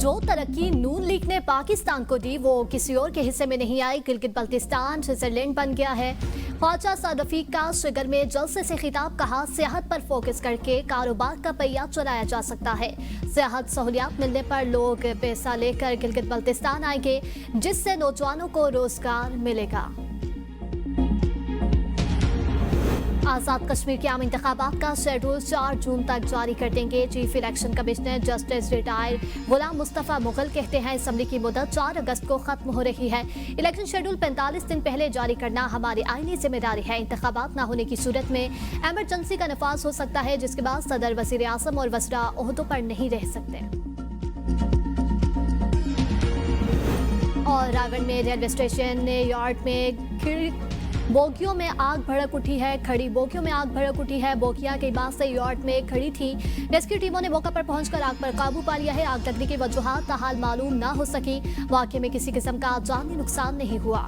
जो तरक्की नून लीग ने पाकिस्तान को दी वो किसी और के हिस्से में नहीं आई। गिलगित बल्तिस्तान स्विट्जरलैंड बन गया है। ख्वाजा साद रफीक का श्रीनगर में जलसे से खिताब, कहा सेहत पर फोकस करके कारोबार का पहिया चलाया जा सकता है। सेहत सहूलियात मिलने पर लोग पैसा लेकर गिलगित बल्तिस्तान आएंगे, जिससे नौजवानों को रोजगार मिलेगा। आजाद कश्मीर के आम इंतखाबात का शेड्यूल 4 जून तक जारी कर देंगे। Chief election commissioner justice retired Ghulam Mustafa Mughal कहते हैं असम्बली की मुदत 4 अगस्त को खत्म हो रही है। इलेक्शन शेड्यूल 45 दिन पहले जारी करना हमारी आईनी जिम्मेदारी है। इंतखाबात न होने की सूरत में एमरजेंसी का नफाज हो सकता है, जिसके बाद सदर, वजीर आजम और वज़रा ओहदों पर नहीं रह सकते। और रावण में रेलवे स्टेशन यार्ड में बोगियों में आग भड़क उठी है। खड़ी बोगियों में आग भड़क उठी है। बोगियां कई बार से यार्ड में खड़ी थी। रेस्क्यू टीमों ने मौका पर पहुंचकर आग पर काबू पा लिया है। आग लगने की वजूहात ताहाल मालूम ना हो सकी। वाकये में किसी किस्म का जानी नुकसान नहीं हुआ।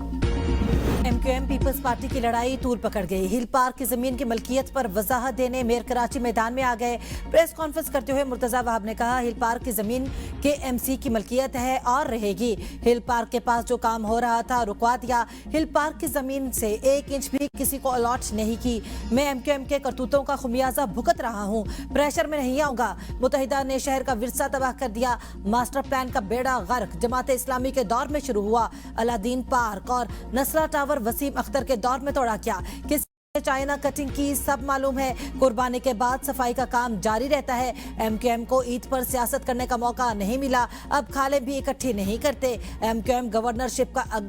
MQM पीपल्स पार्टी की लड़ाई तूल पकड़ गई। हिल पार्क की जमीन की मलकियत पर वजाहत देने मेयर कराची मैदान में आ गए। प्रेस कॉन्फ्रेंस करते हुए मुर्तजा वहाब ने कहा, हिल पार्क की जमीन KMC की मलकियत है और रहेगी। हिल पार्क के पास जो काम हो रहा था रुकवा दिया। हिल पार्क की जमीन से 1 इंच भी किसी को अलॉट नहीं की। मैं MQM के करतूतों का खुमियाजा भुगत रहा हूँ, प्रेशर में नहीं आऊंगा। मुत्तहिदा ने शहर का विरसा तबाह कर दिया। मास्टर प्लान का बेड़ा गर्क जमात इस्लामी के दौर में शुरू हुआ। अलादीन पार्क और नस्ला टावर वसीम अख्तर के दौर में तोड़ा क्या? किसने चाइना कटिंग की? सब मालूम है। कुर्बानी के बाद सफाई का काम जारी रहता है। MQM को ईद पर सियासत करने का मौका नहीं मिला। अब खाले भी इकट्ठी नहीं करते। MQM गवर्नरशिप का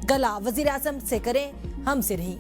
गला वजीर आजम से करें, हमसे नहीं।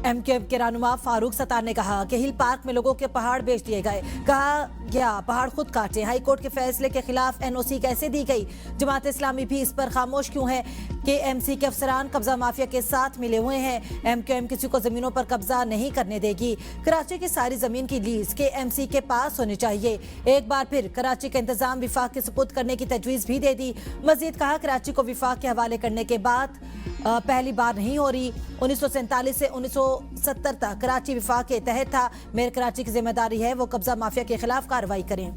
MQM के रहनुमा फारूक सत्तार ने कहा कि हिल पार्क में लोगों के पहाड़ बेच दिए गए। कहा गया पहाड़ खुद काटे। हाई कोर्ट के फैसले के खिलाफ NOC कैसे दी गई? जमात इस्लामी भी इस पर खामोश क्यों है? KMC के अफसरान कब्जा माफिया के साथ मिले हुए हैं। MQM किसी को जमीनों पर कब्जा नहीं करने देगी। कराची की सारी जमीन की लीज KMC के पास होनी चाहिए। एक बार फिर कराची का इंतजाम विफाक के सुपुर्द करने की तजवीज भी दे दी। मजीद कहा, कराची को विफाक के हवाले करने के बाद पहली बार नहीं हो रही। 1947 से 1970 तक कराची विफाक के तहत था। मेयर कराची की जिम्मेदारी है वो कब्जा माफिया के खिलाफ कार्रवाई करें।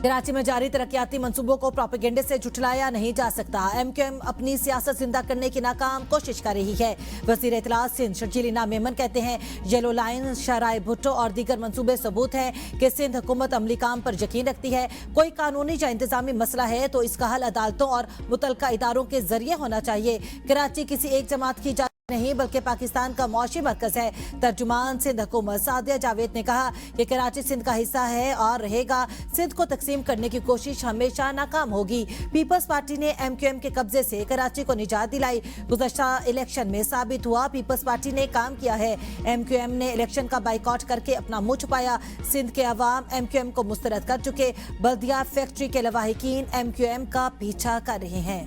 कराची में जारी तरक्याती मंसूबों को प्रोपेगेंडे से झुठलाया नहीं जा सकता। MQM अपनी सियासत जिंदा करने की नाकाम कोशिश कर रही है। वज़ीर इत्तलात सिंध शर्जीलीना मेमन कहते हैं, येलो लाइन, शराय भुट्टो और दीगर मंसूबे सबूत हैं कि सिंध हुकूमत अमली काम पर यकीन रखती है। कोई कानूनी या इंतजामी मसला है तो इसका हल अदालतों और मुतलका इदारों के जरिए होना चाहिए। कराची किसी एक जमात की नहीं बल्कि पाकिस्तान का मौशी मरकज है। तर्जुमान सिंध हुकूमत सादिया जावेद ने कहा कि कराची सिंध का हिस्सा है और रहेगा। सिंध को तकसीम करने की कोशिश हमेशा नाकाम होगी। पीपल्स पार्टी ने MQM के कब्जे से कराची को निजात दिलाई। गुज़श्ता इलेक्शन में साबित हुआ पीपल्स पार्टी ने काम किया है। MQM ने इलेक्शन का बाइकआउट करके अपना मुंह छुपाया। सिंध के अवाम MQM को मुस्तरद कर चुके। बल्दिया फैक्ट्री के लवाहिकीन MQM का पीछा कर रहे हैं।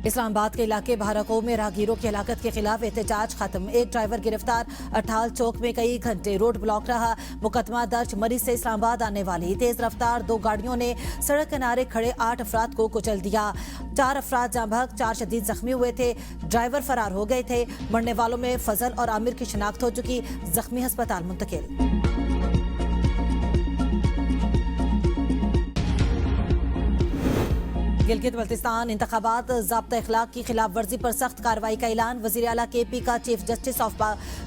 इस्लामाबाद के इलाके बहराको में राहगीरों की हलाकत के खिलाफ एहतजाज खत्म। एक ड्राइवर गिरफ्तार। अठाल चौक में कई घंटे रोड ब्लॉक रहा। मुकदमा दर्ज। मरी से इस्लामाबाद आने वाली तेज रफ्तार 2 गाड़ियों ने सड़क किनारे खड़े 8 अफराद को कुचल दिया। 4 अफराद जाँ बहक, 4 शदीद जख्मी हुए थे। ड्राइवर फरार हो गए थे। मरने वालों में फजल और आमिर की शिनाख्त हो चुकी। जख्मी अस्पताल मुंतकिल। गिलगित बल्तिस्तान इंतखाबात ज़ाब्ता इखलाक की खिलाफ वर्जी पर सख्त कार्रवाई का ऐलान। वज़ीर आला KP का chief justice of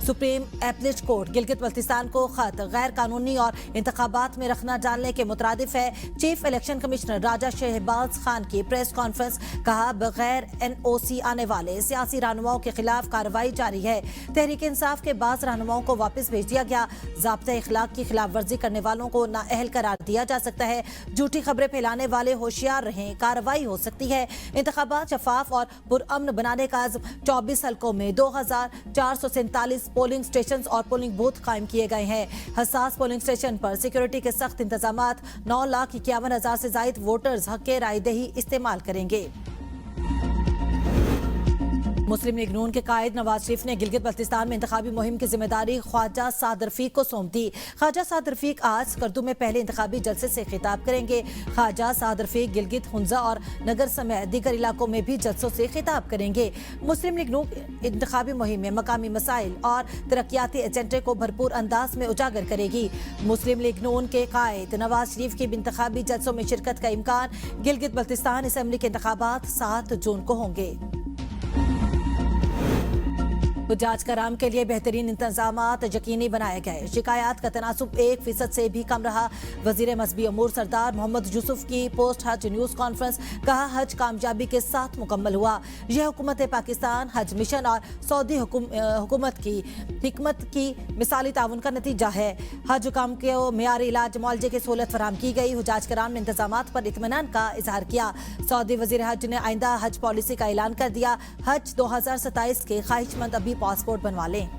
supreme appellate court Gilgit Baltistan को खत गैर कानूनी और इंतखाबात में रखना डालने के मुतरादिफ है। चीफ इलेक्शन कमिश्नर राजा शहबाज खान की प्रेस कॉन्फ्रेंस, कहा बगैर NOC आने वाले सियासी रहनुमाओं के खिलाफ कार्रवाई जारी है। तहरीक इंसाफ के बाज़ रहनुमाओं को वापस भेज दिया गया। ज़ाब्ता इखलाक की खिलाफ वर्जी करने वालों को नाअहल करार दिया जा सकता है। झूठी खबरें फैलाने वाले होशियार रहें, कार्रवाई हो सकती है। इंतखाबात शफाफ और पुरअमन बनाने का आज़म। 24 हलकों में 2447 पोलिंग स्टेशन और पोलिंग बूथ कायम किए गए हैं। हसास पोलिंग स्टेशन पर सिक्योरिटी के सख्त इंतजामात। 9,51,000 से जायद वोटर्स हक राय दही इस्तेमाल करेंगे। मुस्लिम लीग नून के कायद नवाज शरीफ ने गिलगित बल्तिस्तान में इंतखाबी मुहिम की जिम्मेदारी ख्वाजा साद रफीक को सौंप दी। ख्वाजा साद रफीक आज स्कर्दू में पहले इंतखाबी जलसे से खिताब करेंगे। ख्वाजा साद रफीक गिलगित, हुंजा और नगर समेत दीगर इलाकों में भी जलसों से खिताब करेंगे। मुस्लिम लीग नून इंतखाबी मुहिम में मकामी मसाइल और तरक्याती एजेंडे को भरपूर अंदाज में उजागर करेगी। मुस्लिम लीग नून के कायद नवाज शरीफ की इंतखाबी जलसों में शिरकत का इम्कान। गिलगित बल्तिस्तान असेंबली के इंतखाबात 7 जून को होंगे। हुज्जाज कराम के लिए बेहतरीन इंतजामात यकीनी बनाए गए। शिकायत का तनासुब 1% से भी कम रहा। वजीर मजहबी अमूर सरदार मोहम्मद यूसुफ की पोस्ट हज न्यूज कॉन्फ्रेंस, कहा हज कामयाबी के साथ मुकम्मल हुआ। यह हुकूमत पाकिस्तान, हज मिशन और सऊदी हुकूमत की हिकमत की मिसाली ताउन का नतीजा है। हज हुकाम के मेयारी इलाज मुआलजे की सहूलत फराम की गई। हुज्जाज कराम ने इंतजामात पर इत्मीनान का इजहार किया। सऊदी वजीर हज ने आइंदा हज पॉलिसी का ऐलान कर दिया। हज 2027 के ख्वाहिशमंद अभी पासपोर्ट बनवा लें।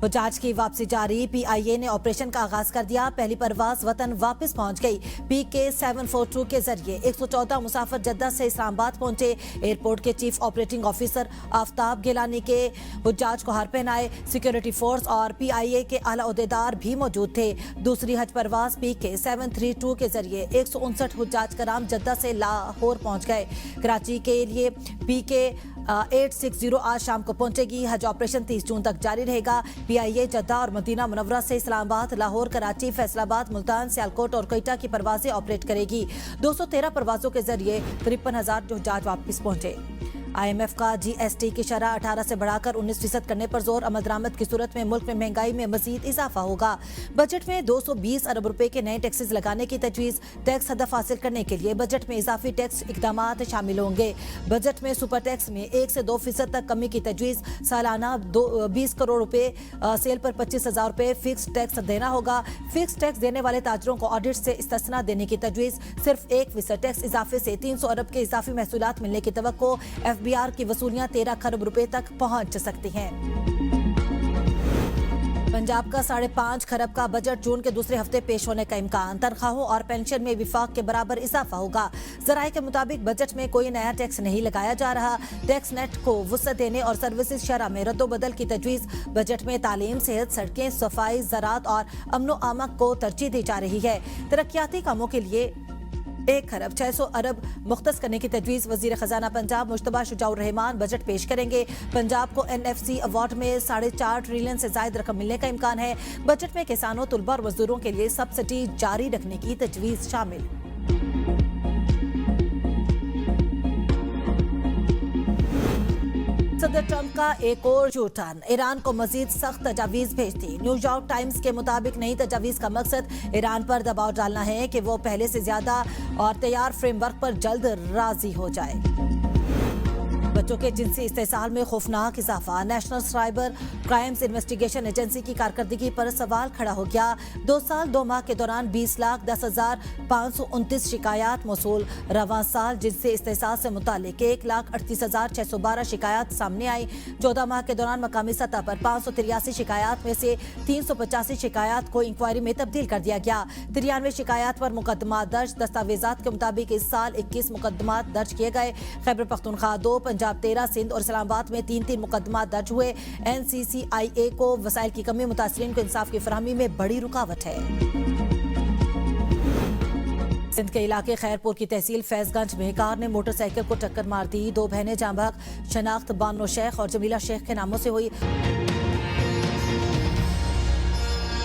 हुज्जाज की वापसी जारी। PIA ने ऑपरेशन का आगाज कर दिया। पहली परवाज वतन वापस पहुंच गई। PK 742 के जरिए 114 मुसाफिर जद्दा से इस्लामाबाद पहुंचे। एयरपोर्ट के chief operating officer Aftab Gilani के हुज्जाज को हार पहनाए। सिक्योरिटी फोर्स और PIA के आला ओहदेदार भी मौजूद थे। दूसरी हज परवाज PK 732 के जरिए 159 हुज्जाज कराम जद्दा से लाहौर पहुंच गए। कराची के लिए PK 860 आज शाम को पहुंचेगी। हज ऑपरेशन 30 जून तक जारी रहेगा। PIA जद्दा और मदीना मुनव्वरा से इस्लामाबाद, लाहौर, कराची, फैसलाबाद, मुल्तान, सियालकोट और कोयटा की परवाजें ऑपरेट करेगी। 213 परवाजों के जरिए 53,000 हुज्जाज वापस पहुंचे। IMF का GST की शरह 18 से बढ़ाकर 19% करने पर जोर। अमल दरामद की सूरत में मुल्क में महंगाई में मजीद इजाफा होगा। बजट में 220 अरब रुपए के नए टैक्सेस लगाने की तजवीज़। टैक्स हदफ हासिल करने के लिए बजट में इजाफी टैक्स इकदामात शामिल होंगे। बजट में सुपर टैक्स में 1 से 2% तक कमी की तजवीज़। सालाना 20 करोड़ रुपए सेल पर 25,000 रुपए फिक्स टैक्स देना होगा। फिक्स टैक्स देने वाले ताजरों को ऑडिट से इस्तिस्ना देने की तजवीज़। सिर्फ 1% टैक्स इजाफे से 300 अरब के इजाफी महसूलात मिलने की तवक्को। FBR की वसूलियां 13 खरब रुपए तक पहुंच सकती हैं। पंजाब का 5.5 खरब का बजट जून के दूसरे हफ्ते पेश होने का इम्कान। तनख्वाहों और पेंशन में विफाक के बराबर इजाफा होगा। जराये के मुताबिक बजट में कोई नया टैक्स नहीं लगाया जा रहा। टैक्स नेट को वुसअत देने और सर्विसेज शरह में रद्दोबदल की तजवीज़। बजट में तालीम, सेहत, सड़कें, सफाई, ज़राअत और अमनो आमक को तरजीह दी जा रही है। तरक्याती कामों के लिए 1 खरब 600 अरब मुख्तस करने की तजवीज़। वज़ीर ख़जाना पंजाब मुश्तबा शुजाउर रहमान बजट पेश करेंगे। पंजाब को NFC अवार्ड में 4.5 ट्रिलियन से ज़ायद रकम मिलने का इम्कान है। बजट में किसानों, तुलबा और मजदूरों के लिए सब्सिडी जारी रखने की तजवीज़ शामिल। सदर ट्रंप का एक और जूठन, ईरान को मजीद सख्त तजावीज़ भेजती। न्यूयॉर्क टाइम्स के मुताबिक नई तजावीज़ का मकसद ईरान पर दबाव डालना है कि वो पहले से ज्यादा और तैयार फ्रेमवर्क पर जल्द राजी हो जाए। बच्चों के जिनसी इस्तेसाल में खौफनाक इजाफा। National cyber crimes investigation agency की कारकर्दगी पर सवाल खड़ा हो गया। 2 साल 2 माह के दौरान 20,10,529 शिकायत मौसूल। रवां साल जिनसी इस्तेसाल से मुतालिक 1,38,612 शिकायत सामने आई। 14 माह के दौरान मकामी सतह पर 583 शिकायत में से 385 शिकायत को इंक्वायरी में तब्दील कर दिया गया। 93 शिकायत पर मुकदमा दर्ज। दस्तावेजात के मुताबिक इस साल 21 मुकदमा दर्ज किए गए। खैबर पख्तूनख्वा 2, पंजाब 13, सिंध और इस्लामाबाद में 3-3 मुकदमा दर्ज हुए। NCCIA को वसाइल की कमी मुतासरीन को इंसाफ की फरहमी में बड़ी रुकावट है। सिंध के इलाके खैरपुर की तहसील फैजगंज में कार ने मोटरसाइकिल को टक्कर मार दी। 2 बहनें जांबाग शनाख्त बानो शेख और जमीला शेख के नामों से हुई।